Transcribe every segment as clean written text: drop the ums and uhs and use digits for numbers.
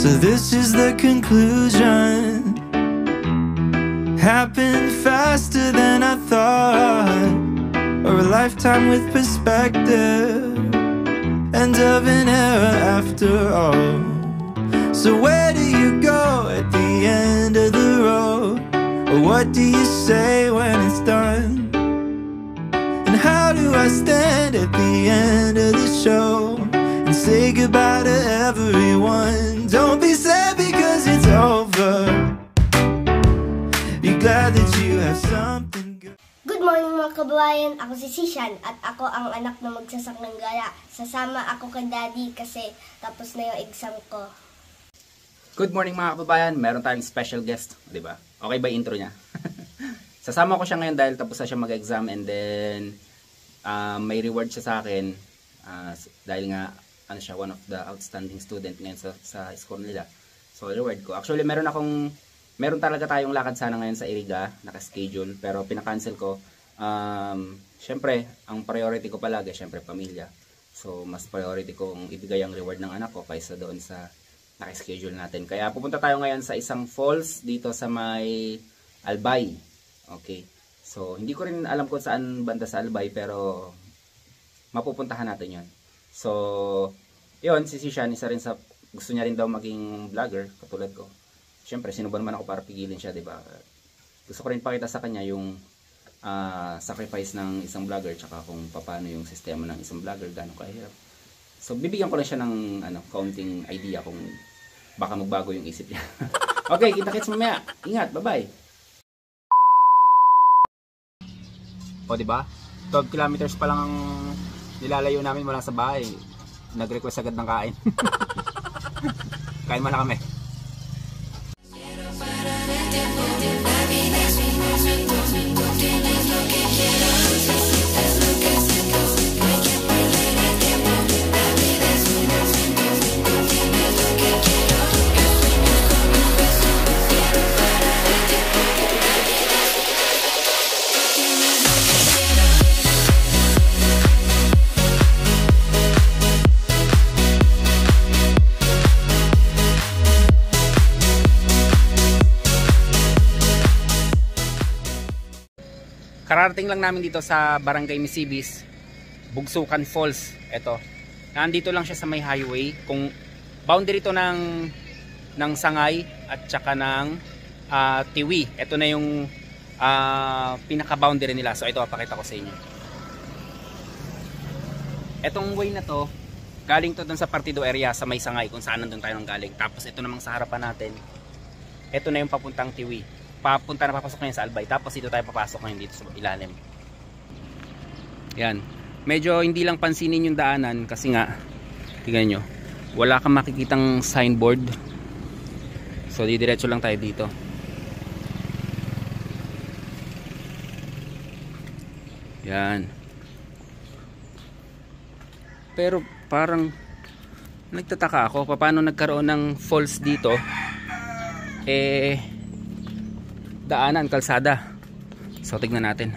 So this is the conclusion. Happened faster than I thought, or a lifetime with perspective, end of an era after all. So where do you go at the end of the road? Or what do you say when it's done? And how do I stand at the end of the show and say goodbye to everyone? Don't be sad because it's over. Be glad that you have something good. Good morning mga kababayan, ako si Sishan at ako ang anak na magsasak ng gala. Sasama ako kay Daddy kasi tapos na yung exam ko. Good morning mga kababayan, meron tayong special guest, di ba? Okay ba intro niya? Sasama ko siya ngayon dahil tapos na siya mag-exam and then may reward siya sa akin dahil nga ano siya, one of the outstanding student ngayon sa school nila. So reward ko. Actually meron talaga tayong lakad sana ngayon sa Iriga, naka-schedule, pero pinakancel ko. Syempre, ang priority ko palagi, syempre pamilya. So mas priority kong ibigay ang reward ng anak ko kaysa doon sa naka-schedule natin. Kaya pupunta tayo ngayon sa isang falls dito sa may Albay. Okay. So hindi ko rin alam kung saan banda sa Albay pero mapupuntahan natin 'yon. So 'yon, si Sishan isa rin sa gusto niya rin daw maging vlogger katulad ko. Siyempre, sino ba naman ako para pigilin siya, 'di ba? Gusto ko rin pakita sa kanya yung sacrifice ng isang vlogger tsaka kung paano yung sistema ng isang vlogger, gaano kahirap. So bibigyan ko lang siya ng kaunting idea kung baka magbago yung isip niya. Okay, kita-kits mamaya. Ingat, bye-bye. O, diba? 12 kilometers pa lang ang nilalayo namin mula sa bahay. Nag-request agad ng kain. Kain muna kami. Kararating lang namin dito sa Barangay Misibis, Bugsukan Falls. Ito. Nandito lang siya sa may highway. Kung boundary ito ng Sangay at saka ng Tiwi. Ito na yung pinaka-boundary nila. So ito, papakita ko sa inyo. Etong way na to, galing to dun sa Partido area sa may Sangay kung saan nandun tayo nang galing. Tapos ito namang sa harapan natin. Ito na yung papuntang Tiwi. Papasok ngayon sa Albay, tapos dito tayo papasok ngayon dito sa ilalim. Yan, medyo hindi lang pansinin yung daanan kasi nga tingnan nyo, wala kang makikitang signboard, so didiretso lang tayo dito. Yan, pero parang nagtataka ako paano nagkaroon ng falls dito, daanan, kalsada. So tignan natin.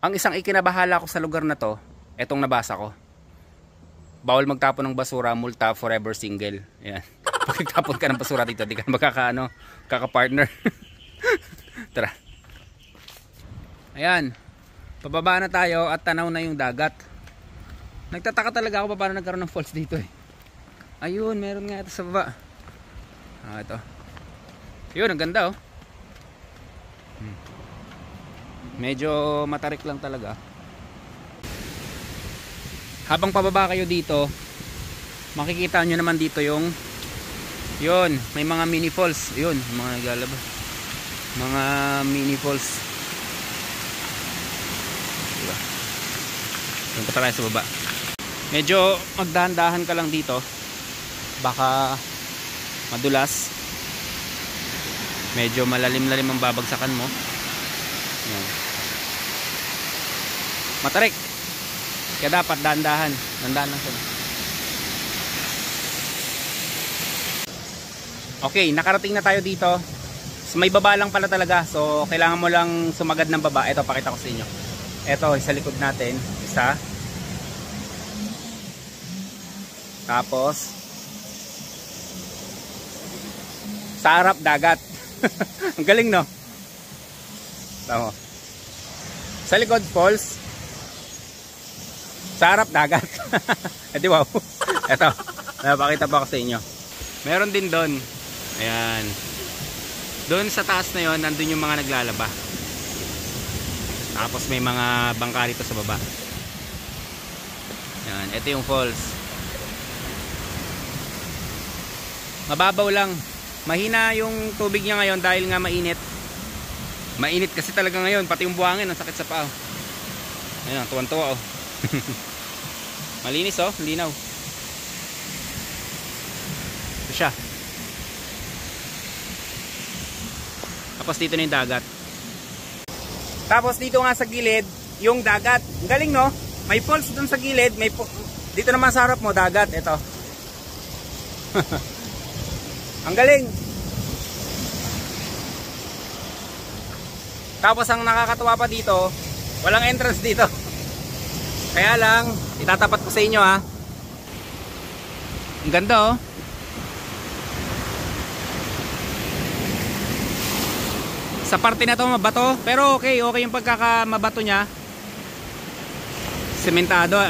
Ang isang ikinabahala ko sa lugar na to, etong nabasa ko. Bawal magtapon ng basura, multa, forever single. Ayan. Pag nagtapon ka ng basura dito, di ka kaka-partner. Tara. Ayan. Pababa na tayo at tanaw na yung dagat. Nagtataka talaga ako paano nagkaroon ng falls dito eh. Ayun, meron nga ito sa baba. Ito. Yun, ang ganda oh. Medyo matarik lang talaga. Habang pababa kayo dito, makikita nyo naman dito yung yun, may mga mini falls. Yun, mga naglalaba. Mga mini falls. Diba? Doon pa tayo sa baba. Medyo magdahan-dahan ka lang dito. Baka madulas. Medyo malalim-lalim ang babagsakan mo. Yan. Matarik. Kaya dapat dahan-dahan. Dahan-dahan lang siya. Okay, nakarating na tayo dito. So, may baba lang pala talaga. So kailangan mo lang sumagad ng baba. Ito, pakita ko sa inyo. Ito, sa likod natin. Isa. Tapos sa harap dagat. Ang galing, no? Tama. Sa likod falls, sa harap dagat. Di wow. Ito, napakita pa ko sa inyo. Meron din doon. Ayan. Doon sa taas na yon, nandun yung mga naglalaba. Tapos may mga bangka rito sa baba. Ayan, ito yung falls. Mababaw lang. Mahina yung tubig niya ngayon dahil nga mainit. Mainit kasi talaga ngayon, pati yung buhangin ang sakit sa paa. Ayan, tuwan-tuwa oh. Malinis oh, linaw. Ito siya. Tapos dito na yung dagat. Tapos dito nga sa gilid, yung dagat. Ang galing, no? May falls dun sa gilid, dito naman sa harap mo dagat, ito. Ang galing. Tapos ang nakakatuwa pa dito, walang entrance dito. Kaya lang, itatapat ko sa inyo ha. Ang ganda oh. Sa parte na to mabato, pero okay yung pagkakamabato niya. Sementado.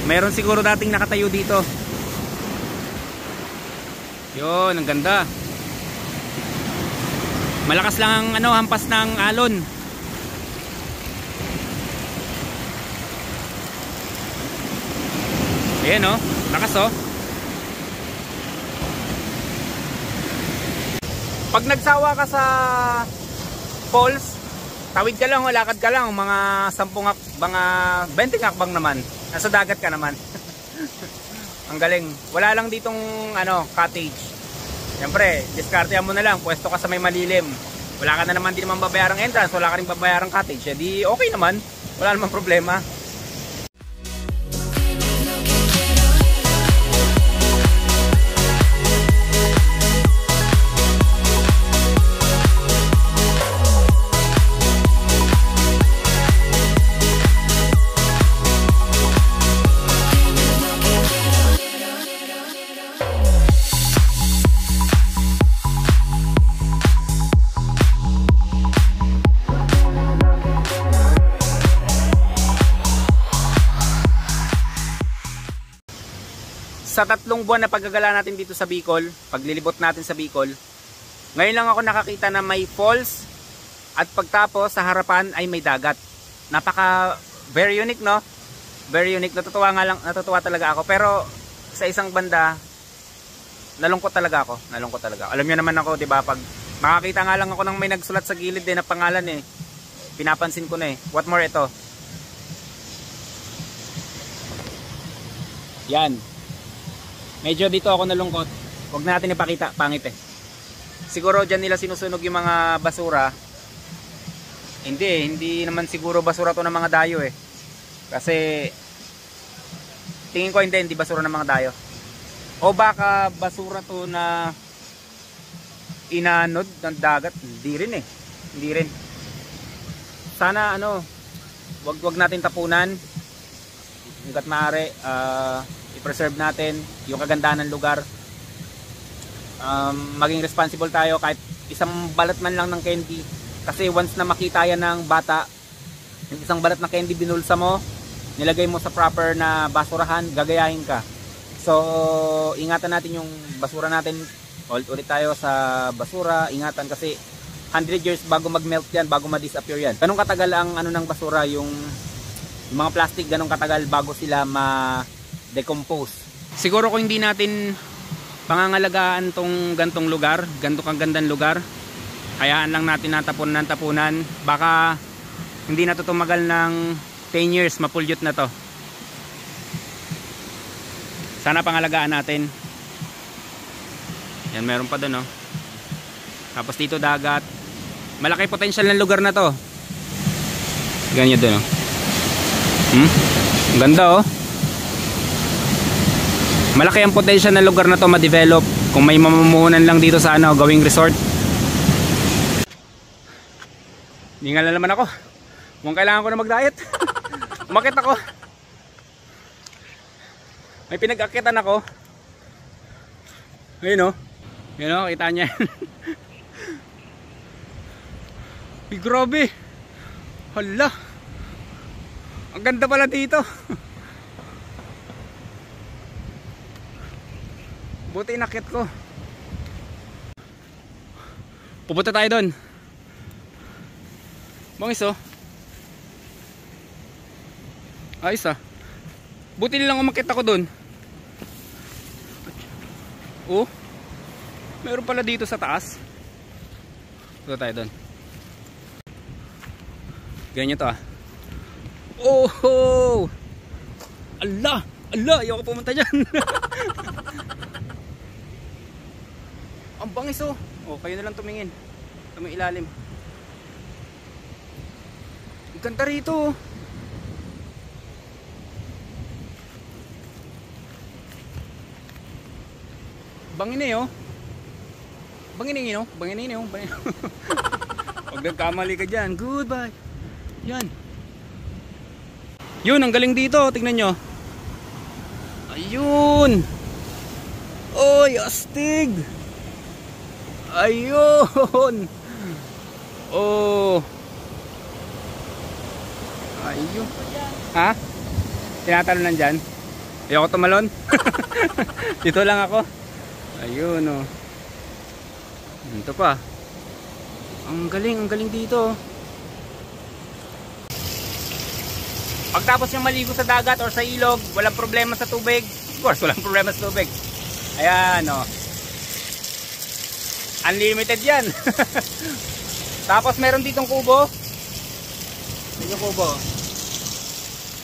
Meron siguro dating nakatayo dito. Yun, ang ganda. Malakas lang ang hampas ng alon. Ayan oh, lakas oh. Pag nagsawa ka sa falls, tawid ka lang o lakad ka lang, mga 20 hakbang naman. Nasa dagat ka naman. Ang galing. Wala lang ditong cottage. Siyempre, diskartehan mo na lang, pwesto ka sa may malilim. Wala ka na naman din naman babayarang entrance, wala ka rin babayarang cottage. Di okay naman. Wala namang problema. Sa 3 buwan na paggagala natin dito sa Bicol, paglilibot natin sa Bicol, ngayon lang ako nakakita na may falls at pagtapos sa harapan ay may dagat. Very unique, no? Very unique. Natutuwa talaga ako. Pero sa isang banda, nalungkot talaga ako. Alam niyo naman ako, 'di ba? Pag makakita nga lang ako ng may nagsulat sa gilid din na pangalan pinapansin ko na What more ito? Yan. Medyo dito ako nalungkot. Huwag natin ipakita, pangit Siguro dyan nila sinusunog yung mga basura. Hindi naman siguro basura to ng mga dayo Kasi tingin ko hindi basura ng mga dayo. O baka basura to na inanod ng dagat. Hindi rin Sana wag natin tapunan. Hanggat maaari, i-preserve natin yung kagandahan ng lugar. Maging responsible tayo kahit isang balat man lang ng candy. Kasi once na makita yan ng bata, yung isang balat na candy binulsa mo, nilagay mo sa proper na basurahan, gagayahin ka. So, ingatan natin yung basura natin. Ulit tayo sa basura. Ingatan kasi 100 years bago mag-melt yan, bago ma-disappear yan. Ganun katagal ang ng basura, yung mga plastic, ganun katagal bago sila ma-decompose. Siguro kung hindi natin pangangalagaan tong gantong lugar, ganto kagandang lugar, hayaan lang natin natapunan, baka hindi na to tumagal ng 10 years, mapulyot na to. Sana pangalagaan natin. Yan, meron pa doon Tapos dito dagat. Malaki potential ng lugar na to. Ganyan doon Ang ganda Malaki ang potential ng lugar na to ma-develop kung may mamumuhunan lang dito sa gawing resort. Ningal na naman ako. Mukhang kailangan ko na mag-diet. Umakit ako. May pinag-akitan ako. Ayun o. Yun o, kita niya. Uy, grabe. Hala. Ang ganda pala dito. Buti inakit ko. Pupunta tayo doon. Bangis oh. Ayos ah. Buti nilang umakit ako doon. Oh. Meron pala dito sa taas. Punta tayo doon. Ganyan to ah. Oh! Allah! Allah! Ayoko pumunta dyan. Ang bangis oh. Oh, kayo na lang tumingin. Sa may ilalim. Ang ganda rito oh. Bangin eh oh. Bangin oh. Bangin oh. Huwag nagkamali ka dyan. Goodbye. Yan. Yun, ang galing dito. Tingnan nyo. Ayun. Oy, astig. Ayun. Oh. Ayun. Ha? Tinatalon lang dyan. Ayoko tumalon. Dito lang ako. Ayun oh. Ito pa. Ang galing dito. Pagtapos niyang maligo sa dagat or sa ilog, walang problema sa tubig. Of course, walang problema sa tubig. Ayan oh. Unlimited yan. Tapos meron ditong kubo. Yung kubo.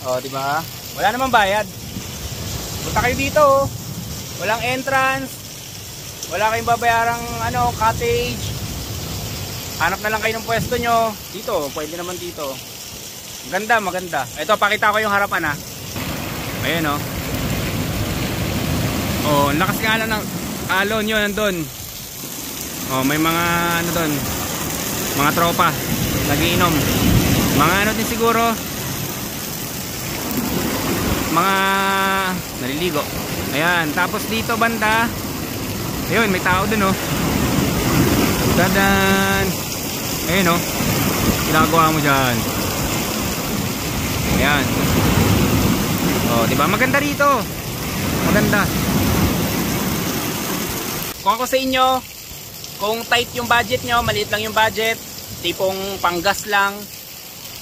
Oh, di ba? Wala namang bayad. Punta kayo dito oh. Walang entrance. Wala kayong babayarang cottage. Hanap na lang kayo ng pwesto nyo. Dito, pwede naman dito. Ganda, maganda. Ito, pakita ko yung harapan ha. Ayan oh. Oh, lakas nga lang ng alon yun nandun. Oh, may mga doon. Mga tropa nagiinom. Mga din siguro. Mga naliligo. Ayan, tapos dito banda. Ayun, may tao dun oh. Dadan. Ayun oh. Ginagawa mo dyan. Ayan. Oh, diba? Maganda rito. Maganda. Kung ako sa inyo, kung tight yung budget nyo, maliit lang yung budget, tipong panggas lang,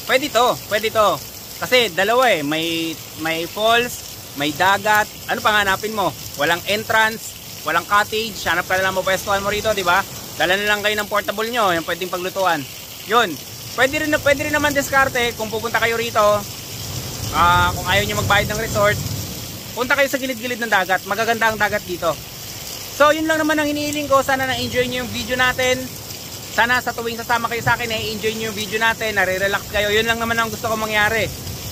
pwede to. Kasi dalawa eh, may falls, may dagat. Ano pang hanapin mo? Walang entrance, walang cottage, hanap ka na lang mapwestuhan mo rito, di ba? Dala na lang kayo ng portable nyo, yung pwedeng paglutuan. Yun, pwede rin naman diskarte kung pupunta kayo rito. Kung ayaw nyo magbayad ng resort, punta kayo sa gilid-gilid ng dagat. Magaganda ang dagat dito. So yun lang naman ang hinihiling ko. Sana na-enjoy nyo yung video natin. Sana sa tuwing sasama kayo sa akin, na-enjoy nyo yung video natin, nare-relax kayo. Yun lang naman ang gusto ko mangyari,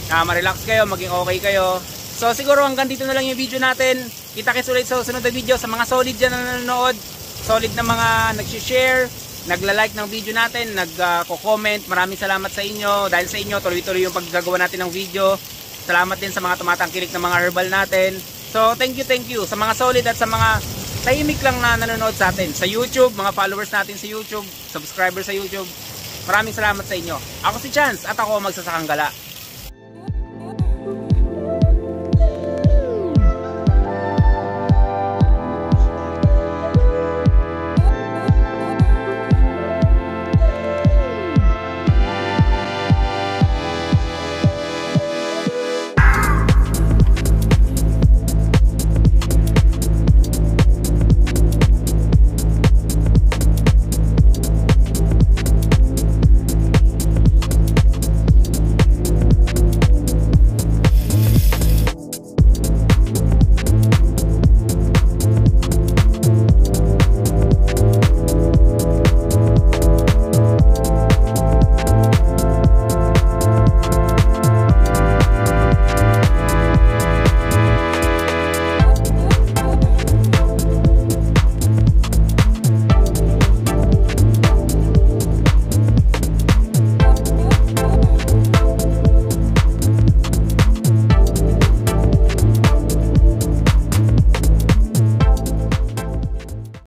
na ma-relax kayo, maging okay kayo. So siguro hanggang dito na lang yung video natin. Kita-kits ulit sa susunod na video. Sa mga solid dyan na nanonood, solid na mga nag-share, nagla-like ng video natin, nagko-comment, maraming salamat sa inyo. Dahil sa inyo, tuloy-tuloy yung paggagawa natin ng video. Salamat din sa mga tumatangkilik ng mga herbal natin. So thank you sa mga solid at sa mga tahimik lang na nanonood sa atin sa YouTube, mga followers natin sa YouTube, subscribers sa YouTube. Maraming salamat sa inyo. Ako si Chance at ako magsasakang gala.